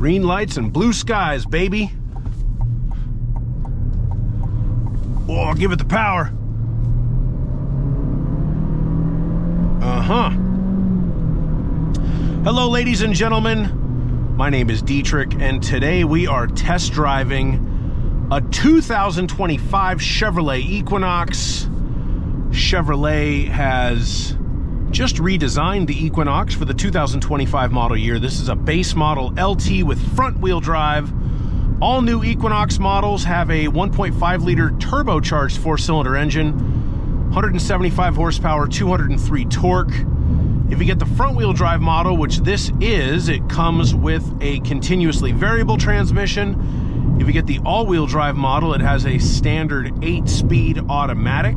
Green lights and blue skies, baby. Oh, I'll give it the power. Hello, ladies and gentlemen. My name is Dietrich, and today we are test driving a 2025 Chevrolet Equinox. Chevrolet has just redesigned the Equinox for the 2025 model year. This is a base model LT with front-wheel drive. All new Equinox models have a 1.5-liter turbocharged four-cylinder engine, 175 horsepower, 203 torque. If you get the front-wheel drive model, which this is, it comes with a continuously variable transmission. If you get the all-wheel drive model, it has a standard 8-speed automatic.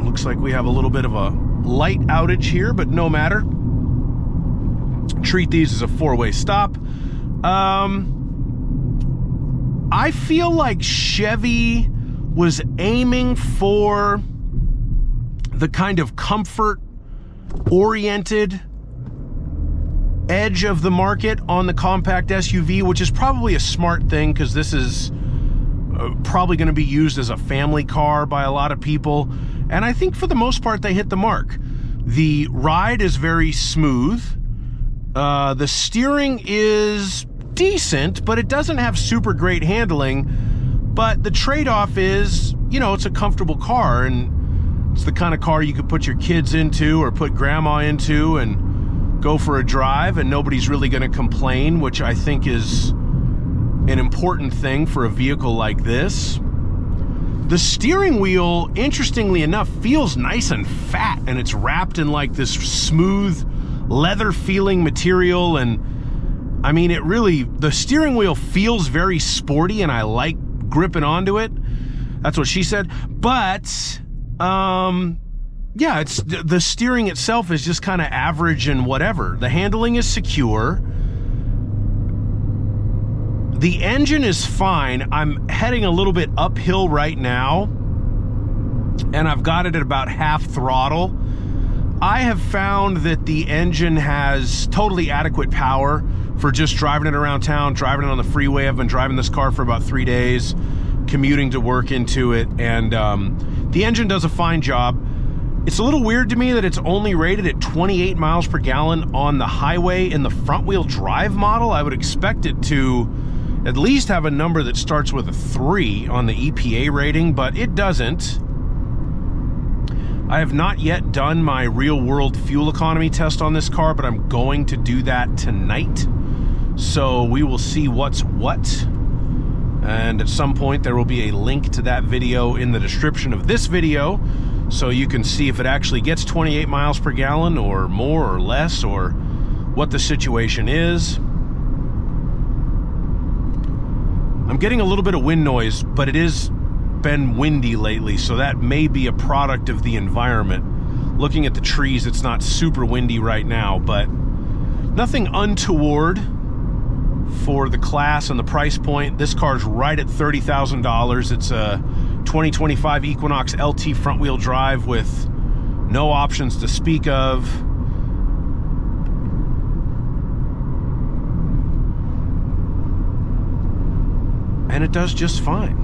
Looks like we have a little bit of a light outage here, but no matter. Treat these as a four-way stop. I feel like Chevy was aiming for the kind of comfort-oriented edge of the market on the compact SUV, which is probably a smart thing because this is probably going to be used as a family car by a lot of people. And I think for the most part, they hit the mark. The ride is very smooth. The steering is decent, but it doesn't have super great handling. But the trade-off is, you know, it's a comfortable car, and it's the kind of car you could put your kids into or put grandma into and go for a drive, and nobody's really going to complain, which I think is an important thing for a vehicle like this. The steering wheel, interestingly enough, feels nice and fat, and it's wrapped in like this smooth leather feeling material. And I mean, it really, the steering wheel feels very sporty, and I like gripping onto it. That's what she said. But yeah, it's the steering itself is just kind of average and whatever. The handling is secure. The engine is fine. I'm heading a little bit uphill right now, and I've got it at about half throttle. I have found that the engine has totally adequate power for just driving it around town, driving it on the freeway. I've been driving this car for about 3 days, commuting to work into it, and the engine does a fine job. It's a little weird to me that it's only rated at 28 miles per gallon on the highway in the front-wheel drive model. I would expect it to at least have a number that starts with a 3 on the EPA rating, but it doesn't. I have not yet done my real-world fuel economy test on this car, but I'm going to do that tonight. So we will see what's what. And at some point, there will be a link to that video in the description of this video, so you can see if it actually gets 28 miles per gallon or more or less, or what the situation is. I'm getting a little bit of wind noise, but it has been windy lately, so that may be a product of the environment. Looking at the trees, it's not super windy right now, but nothing untoward for the class and the price point. This car's right at $30,000. It's a 2025 Equinox LT front-wheel drive with no options to speak of. And it does just fine.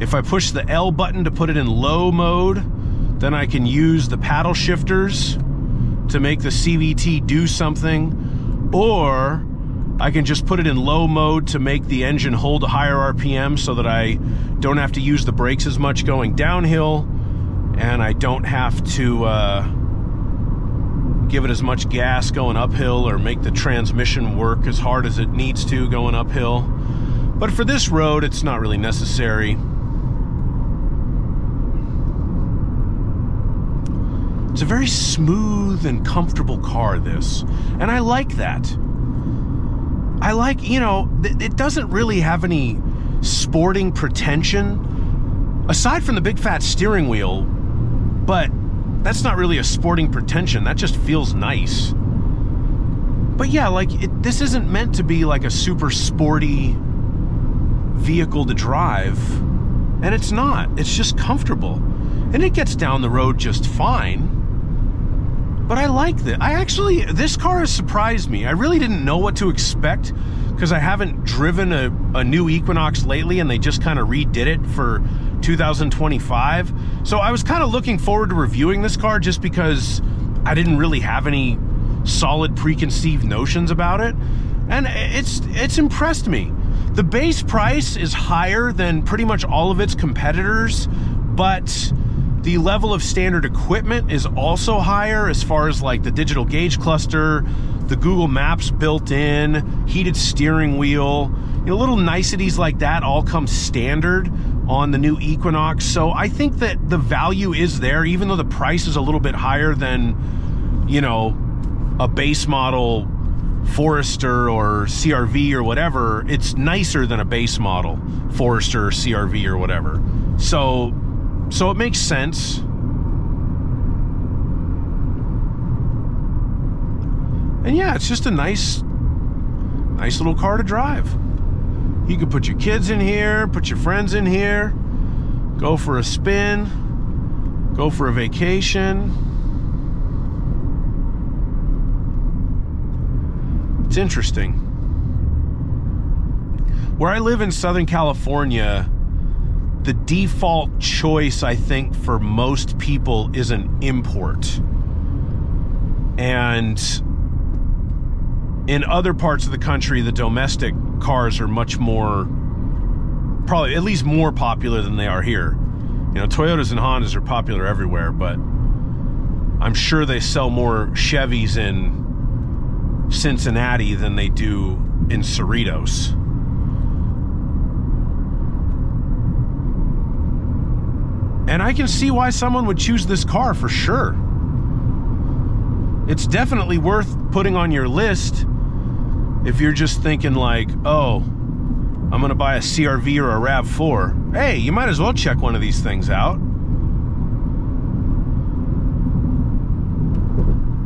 If I push the L button to put it in low mode, then I can use the paddle shifters to make the CVT do something, or I can just put it in low mode to make the engine hold a higher RPM so that I don't have to use the brakes as much going downhill, and I don't have to give it as much gas going uphill or make the transmission work as hard as it needs to going uphill. But for this road, it's not really necessary. It's a very smooth and comfortable car, this, and I like that. I like, you know, it doesn't really have any sporting pretension, aside from the big fat steering wheel, but that's not really a sporting pretension. That just feels nice. But yeah, like, this isn't meant to be like a super sporty vehicle to drive, and it's not. It's just comfortable. and it gets down the road just fine. But I like this. This car has surprised me. I really didn't know what to expect because I haven't driven a new Equinox lately, and they just kind of redid it for 2025. So I was kind of looking forward to reviewing this car just because I didn't really have any solid preconceived notions about it. And it's impressed me. The base price is higher than pretty much all of its competitors, but the level of standard equipment is also higher as far as like the digital gauge cluster, the Google Maps built in, heated steering wheel, little niceties like that all come standard on the new Equinox. So I think that the value is there, even though the price is a little bit higher than, a base model Forester or CRV or whatever. It's nicer than a base model Forester or CRV or whatever. So it makes sense. And yeah, it's just a nice little car to drive. You can put your kids in here, put your friends in here, go for a spin, go for a vacation. It's interesting. Where I live in Southern California, the default choice, I think, for most people is an import. And in other parts of the country, the domestic cars are much more, probably at least more popular than they are here. Toyotas and Hondas are popular everywhere, but I'm sure they sell more Chevys in Cincinnati than they do in Cerritos. And I can see why someone would choose this car for sure. It's definitely worth putting on your list if you're just thinking like, oh, I'm gonna buy a CRV or a RAV4. Hey, you might as well check one of these things out.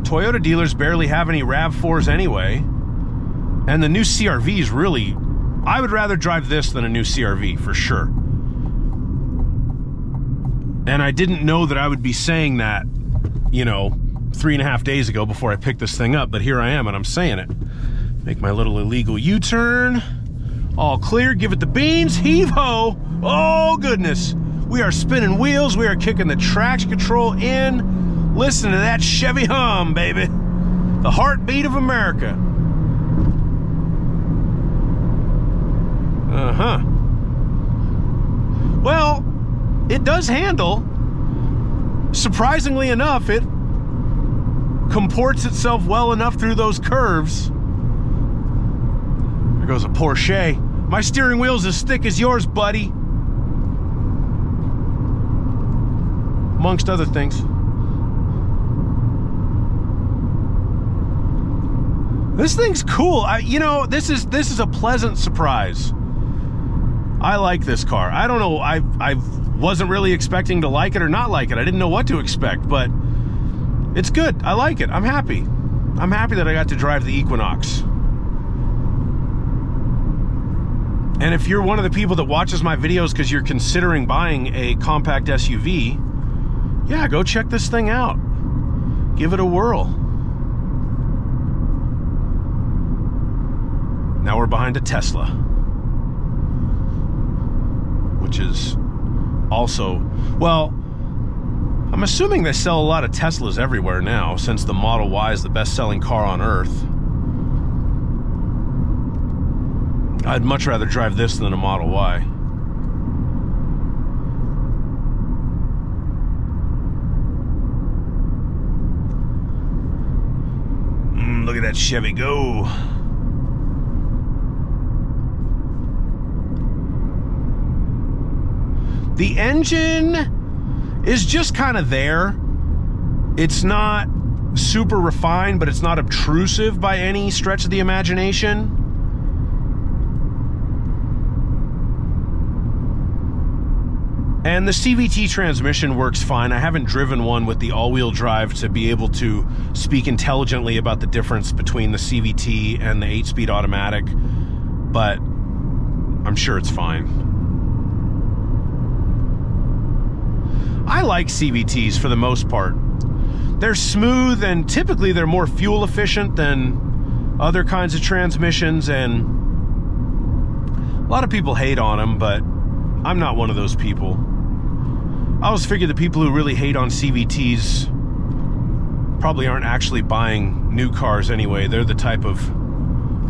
Toyota dealers barely have any RAV4s anyway. And the new CRV is really, I would rather drive this than a new CRV for sure. And I didn't know that I would be saying that, 3.5 days ago before I picked this thing up, but here I am and I'm saying it. Make my little illegal U-turn. All clear, give it the beans, heave-ho. Oh goodness, we are spinning wheels, we are kicking the traction control in. Listen to that Chevy hum, baby. The heartbeat of America. Uh-huh. Well, it does handle. Surprisingly enough, it comports itself well enough through those curves. There goes a Porsche. My steering wheel's as thick as yours, buddy. Amongst other things. This thing's cool. This is a pleasant surprise. I like this car. I don't know. I wasn't really expecting to like it or not like it. I didn't know what to expect, but it's good. I like it. I'm happy. I'm happy that I got to drive the Equinox. And if you're one of the people that watches my videos because you're considering buying a compact SUV, yeah, go check this thing out. Give it a whirl. Now we're behind a Tesla, which is also, well, I'm assuming they sell a lot of Teslas everywhere now, since the Model Y is the best-selling car on Earth. I'd much rather drive this than a Model Y. Look at that Chevy go. The engine is just kind of there. It's not super refined, but it's not obtrusive by any stretch of the imagination. And the CVT transmission works fine. I haven't driven one with the all-wheel drive to be able to speak intelligently about the difference between the CVT and the 8-speed automatic, but I'm sure it's fine. I like CVTs for the most part. They're smooth, and typically they're more fuel efficient than other kinds of transmissions, and a lot of people hate on them, but I'm not one of those people. I always figure the people who really hate on CVTs probably aren't actually buying new cars anyway. They're the type of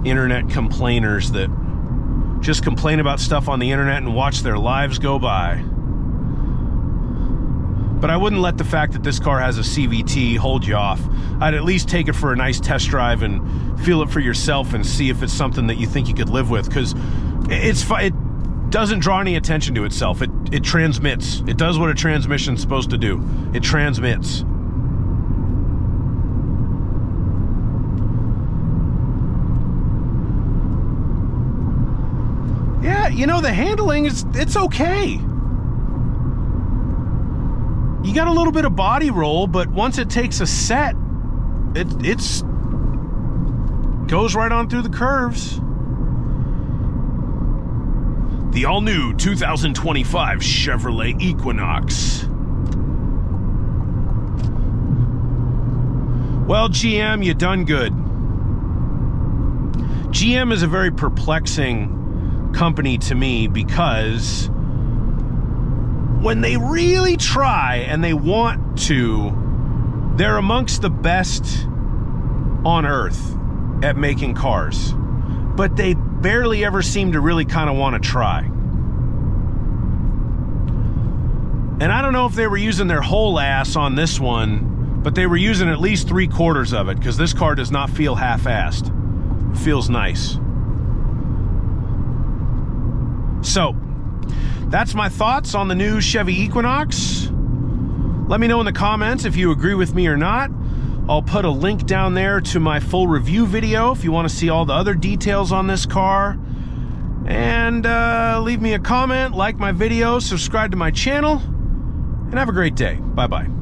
internet complainers that just complain about stuff on the internet and watch their lives go by. But I wouldn't let the fact that this car has a CVT hold you off. I'd at least take it for a nice test drive and feel it for yourself and see if it's something that you think you could live with, because it doesn't draw any attention to itself. It transmits. It does what a transmission's supposed to do. It transmits. Yeah, you know, the handling it's okay. You got a little bit of body roll, but once it takes a set, it's goes right on through the curves. The all-new 2025 Chevrolet Equinox. Well, GM, you done good. GM is a very perplexing company to me, because when they really try and they want to, they're amongst the best on earth at making cars, but they barely ever seem to really kind of want to try. And I don't know if they were using their whole ass on this one, but they were using at least 3/4 of it, because this car does not feel half-assed. It feels nice. So, that's my thoughts on the new Chevy Equinox. Let me know in the comments if you agree with me or not. I'll put a link down there to my full review video if you want to see all the other details on this car. And leave me a comment, like my video, subscribe to my channel, and have a great day. Bye-bye.